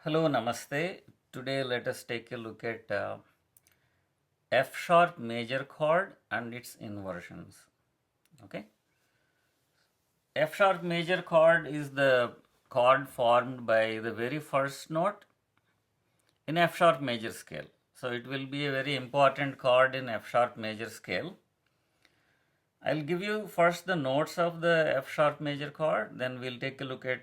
Hello, Namaste. Today let us take a look at F sharp major chord and its inversions. Okay. F sharp major chord is the chord formed by the very first note in F sharp major scale. So it will be a very important chord in F sharp major scale. I'll give you first the notes of the F sharp major chord, then we'll take a look at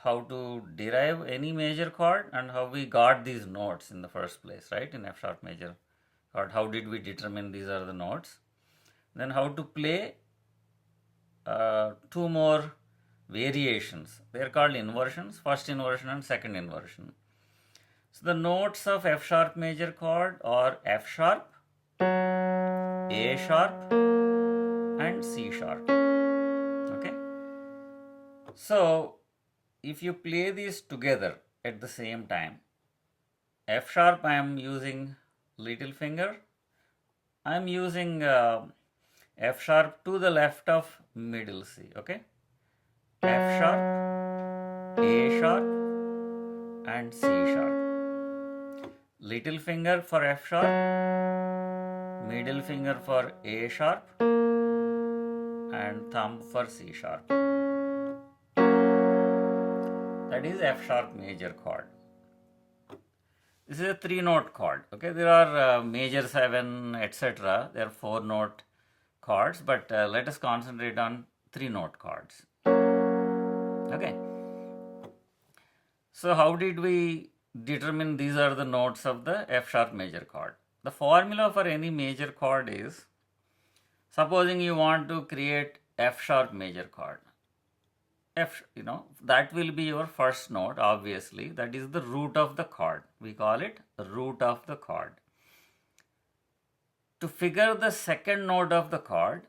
how to derive any major chord and how we got these notes in the first place, right? In F sharp major chord, how did we determine these are the notes? Then how to play two more variations. They are called inversions, first inversion and second inversion. So the notes of F sharp major chord are F sharp, A sharp, and C sharp. Okay. So if you play these together at the same time, F sharp I am using little finger, I am using F sharp to the left of middle C, okay? F sharp, A sharp, and C sharp. Little finger for F sharp, middle finger for A sharp, and thumb for C sharp. That is F sharp major chord. This is a 3-note chord. Okay, there are major 7, etc. There are 4-note chords, but let us concentrate on 3-note chords. Okay. So how did we determine these are the notes of the F sharp major chord? The formula for any major chord is, supposing you want to create F sharp major chord. That will be your first note, obviously. That is the root of the chord. We call it root of the chord. To figure the second note of the chord,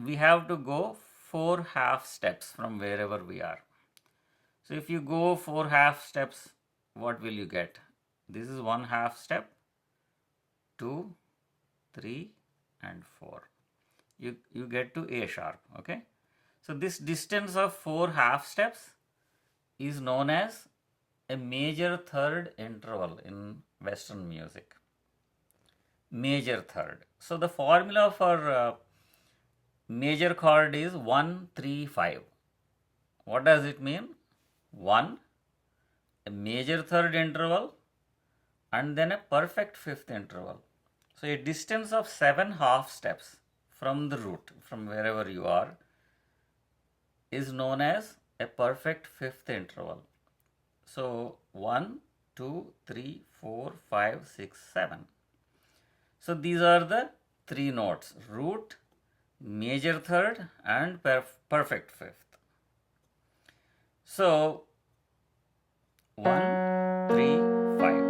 we have to go 4 half steps from wherever we are. So if you go 4 half steps, what will you get? This is 1 half step, 2, 3, and 4. You get to A sharp, okay? So this distance of 4 half steps is known as a major third interval in Western music. Major third. So the formula for major chord is 1, 3, 5. What does it mean? 1, a major third interval, and then a perfect fifth interval. So a distance of 7 half steps from the root, from wherever you are, is known as a perfect fifth interval. So 1, 2, 3, 4, 5, 6, 7. So these are the 3 notes: root, major third, and perfect fifth. So 1, 3, 5.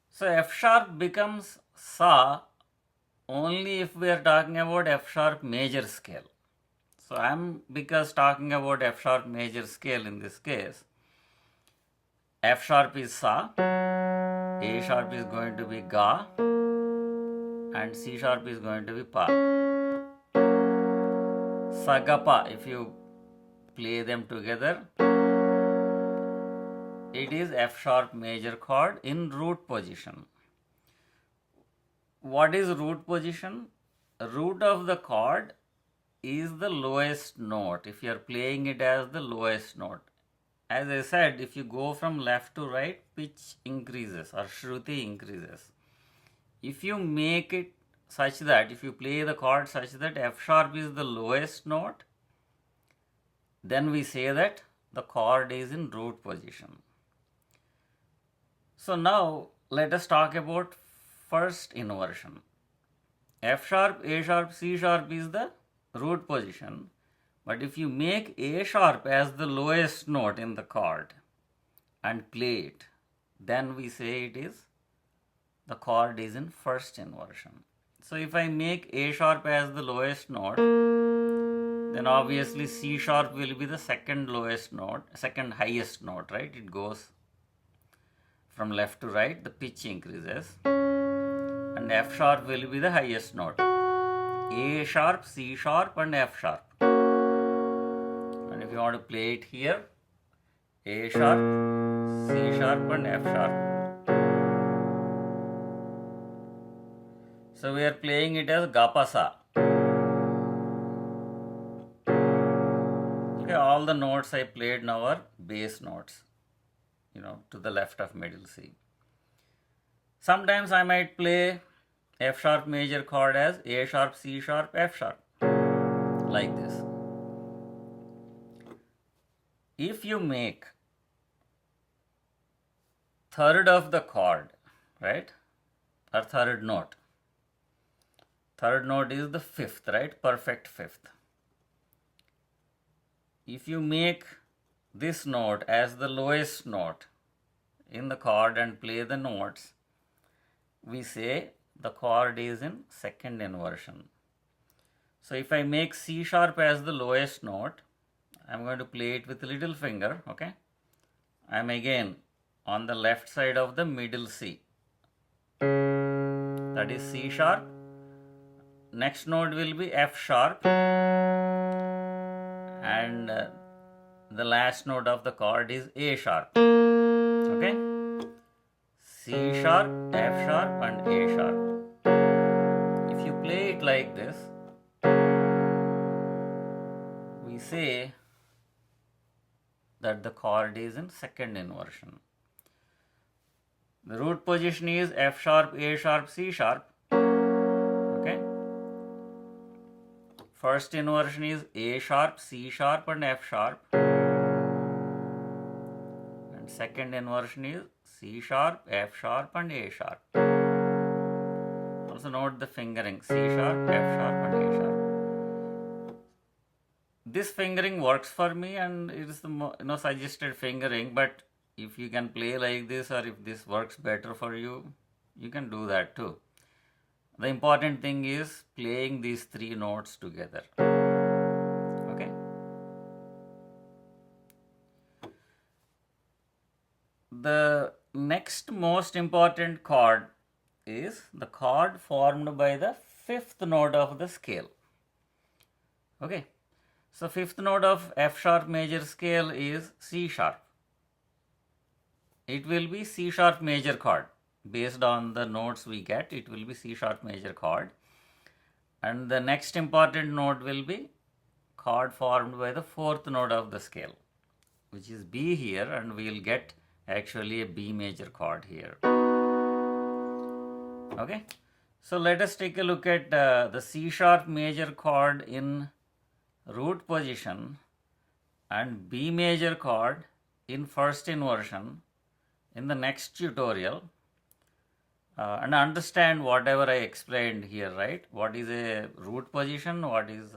So F sharp becomes Sa only if we are talking about F sharp major scale. So I am talking about F sharp major scale in this case. F sharp is Sa, A sharp is going to be Ga, and C sharp is going to be Pa. Sa, Ga, Pa, if you play them together, it is F sharp major chord in root position. What is root position? Root of the chord is the lowest note if you are playing it as the lowest note. As I said, if you go from left to right, pitch increases or shruti increases. If you make it such that, if you play the chord such that F sharp is the lowest note, then we say that the chord is in root position. So now let us talk about first inversion. F sharp, A sharp, C sharp is the root position. But if you make A sharp as the lowest note in the chord and play it, then we say the chord is in first inversion. So if I make A sharp as the lowest note, then obviously C sharp will be the second lowest note, second highest note, right? It goes from left to right, the pitch increases, and F sharp will be the highest note. A sharp, C sharp, and F sharp. want to play it here, A sharp, C sharp and F sharp. So we are playing it as Gapasa. Okay, all the notes I played now are bass notes, to the left of middle C. Sometimes I might play F sharp major chord as A sharp, C sharp, F sharp, like this. If you make third of the chord, right, or third note is the fifth, right, perfect fifth. If you make this note as the lowest note in the chord and play the notes, we say the chord is in second inversion. So if I make C sharp as the lowest note, I'm going to play it with little finger, okay? I'm again on the left side of the middle C. That is C sharp. Next note will be F sharp. And the last note of the chord is A sharp. Okay? C sharp, F sharp and A sharp. If you play it like this, we say that the chord is in second inversion. The root position is F sharp, A sharp, C sharp. Okay? First inversion is A sharp, C sharp and F sharp. And second inversion is C sharp, F sharp and A sharp. Also note the fingering, C sharp, F sharp and A sharp. This fingering works for me and it is the suggested fingering, but if you can play like this or if this works better for you, you can do that too. The important thing is playing these three notes together. Okay? The next most important chord is the chord formed by the fifth note of the scale. Okay? So fifth note of F sharp major scale is C sharp. It will be C sharp major chord. Based on the notes we get, it will be C sharp major chord. And the next important note will be chord formed by the fourth note of the scale, which is B here, and we will get actually a B major chord here. Okay? So let us take a look at the C sharp major chord in root position and B major chord in first inversion in the next tutorial, and understand whatever I explained here, right? What is a root position, what is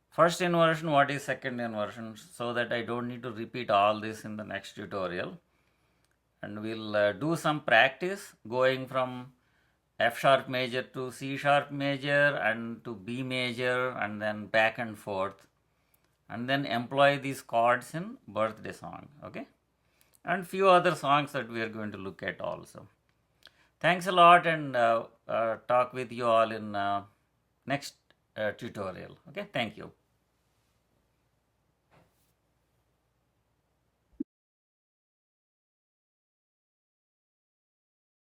first inversion, what is second inversion, so that I don't need to repeat all this in the next tutorial. And we'll do some practice going from F sharp major to C sharp major and to B major and then back and forth, and then employ these chords in birthday song, okay? And few other songs that we are going to look at also. Thanks a lot, and talk with you all in next tutorial. Okay, thank you.